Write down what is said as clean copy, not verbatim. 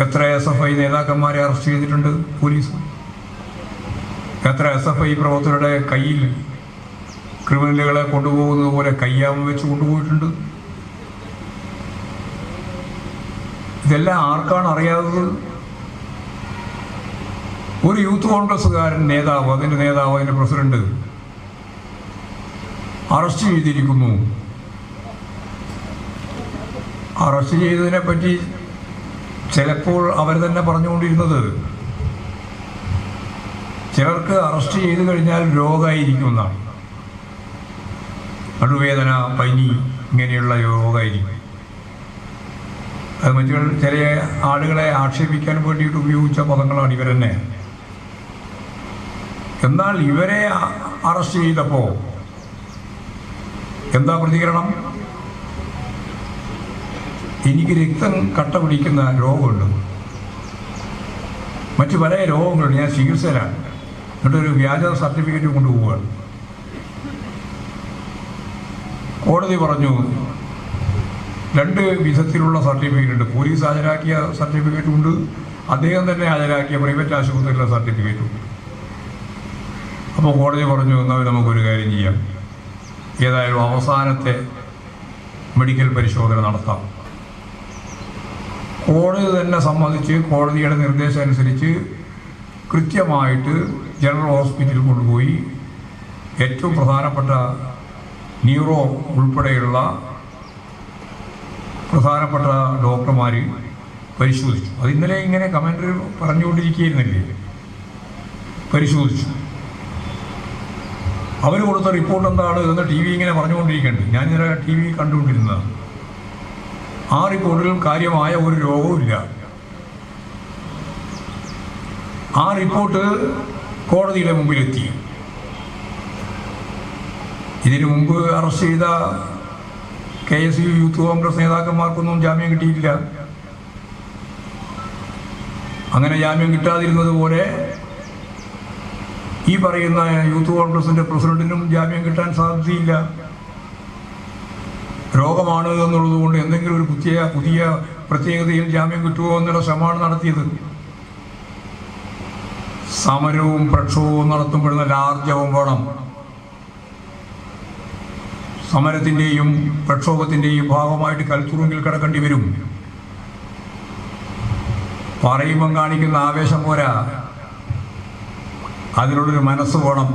എത്ര SFI നേതാക്കന്മാരെ arrest ചെയ്തിട്ടുണ്ട് പോലീസ്? എത്ര SFI പ്രവർത്തകരുടെ കയ്യിൽ ക്രിമിനലുകളെ കൊണ്ടുപോകുന്നത് പോലെ കയ്യാമം വെച്ച് കൊണ്ടുപോയിട്ടുണ്ട്? ഇതെല്ലാം ആർക്കാണ് അറിയാത്തത്? ഒരു യൂത്ത് കോൺഗ്രസ്സുകാരൻ നേതാവ്, അതിൻ്റെ പ്രസിഡന്റ് അറസ്റ്റ് ചെയ്തിരിക്കുന്നു. അറസ്റ്റ് ചെയ്തതിനെ പറ്റി ചിലപ്പോൾ അവർ തന്നെ പറഞ്ഞുകൊണ്ടിരുന്നത് ചിലർക്ക് അറസ്റ്റ് ചെയ്ത് കഴിഞ്ഞാൽ രോഗമായിരിക്കുമെന്നാണ്. നടുവേദന, പനി, ഇങ്ങനെയുള്ള രോഗമായിരിക്കും. അത് മറ്റു ചില ആളുകളെ ആക്ഷേപിക്കാൻ വേണ്ടിയിട്ട് ഉപയോഗിച്ച പദങ്ങളാണ് ഇവർ തന്നെ. എന്നാൽ ഇവരെ അറസ്റ്റ് ചെയ്തപ്പോൾ എന്താ പ്രതികരണം? എനിക്ക് രക്തം കട്ട പിടിക്കുന്ന രോഗമുണ്ട്, മറ്റു പല രോഗങ്ങളുണ്ട്, ഞാൻ ചികിത്സയിലാണ്, എന്നിട്ടൊരു വ്യാജ സർട്ടിഫിക്കറ്റ് കൊണ്ടുപോവുകയാണ്. കോടതി പറഞ്ഞു രണ്ട് വിധത്തിലുള്ള സർട്ടിഫിക്കറ്റ് ഉണ്ട്. പോലീസ് ഹാജരാക്കിയ സർട്ടിഫിക്കറ്റും ഉണ്ട്, അദ്ദേഹം തന്നെ ഹാജരാക്കിയ പ്രൈവറ്റ് ആശുപത്രിയിലുള്ള സർട്ടിഫിക്കറ്റും ഉണ്ട്. അപ്പോൾ കോടതി പറഞ്ഞു, എന്നാൽ നമുക്കൊരു കാര്യം ചെയ്യാം, ഏതായാലും അവസാനത്തെ മെഡിക്കൽ പരിശോധന നടത്താം. കോടതി തന്നെ സമ്മതിച്ച് കോടതിയുടെ നിർദ്ദേശം അനുസരിച്ച് കൃത്യമായിട്ട് ജനറൽ ഹോസ്പിറ്റലിൽ കൊണ്ടുപോയി ഏറ്റവും പ്രധാനപ്പെട്ട ന്യൂറോ ഉൾപ്പെടെയുള്ള പ്രധാനപ്പെട്ട ഡോക്ടർമാർ പരിശോധിച്ചു. അത് ഇന്നലെ ഇങ്ങനെ കമൻ്റ് പറഞ്ഞുകൊണ്ടിരിക്കുകയായിരുന്നില്ലേ, പരിശോധിച്ചു. അവർ കൊടുത്ത റിപ്പോർട്ട് എന്താണ് എന്ന് TV ഇങ്ങനെ പറഞ്ഞുകൊണ്ടിരിക്കുന്നുണ്ട്. ഞാൻ ഇന്നലെ TV കണ്ടുകൊണ്ടിരുന്നതാണ്. ആ റിപ്പോർട്ടിൽ കാര്യമായ ഒരു രോഗവുമില്ല. ആ റിപ്പോർട്ട് കോടതിയുടെ മുമ്പിലെത്തി. ഇതിനു മുമ്പ് അറസ്റ്റ് ചെയ്ത KSU യൂത്ത് കോൺഗ്രസ് നേതാക്കന്മാർക്കൊന്നും ജാമ്യം കിട്ടിയിട്ടില്ല. അങ്ങനെ ജാമ്യം കിട്ടാതിരുന്നത് പോലെ ഈ പറയുന്ന യൂത്ത് കോൺഗ്രസിൻ്റെ പ്രസിഡന്റിനും ജാമ്യം കിട്ടാൻ സാധ്യതയില്ല. രോഗമാണ് എന്നുള്ളത് കൊണ്ട് എന്തെങ്കിലും ഒരു പുതിയ പ്രത്യേകതയിൽ ജാമ്യം കിട്ടുമോ എന്നുള്ള ശ്രമമാണ് നടത്തിയത്. സമരവും പ്രക്ഷോഭവും നടത്തുമ്പോൾ നല്ല ആർജവം വേണം. സമരത്തിൻ്റെയും പ്രക്ഷോഭത്തിൻ്റെയും ഭാഗമായിട്ട് കൽത്തുറുങ്കിൽ കിടക്കേണ്ടി വരും. പറയുമ്പം കാണിക്കുന്ന ആവേശം പോരാ, അതിനുള്ളൊരു മനസ്സ് വേണം.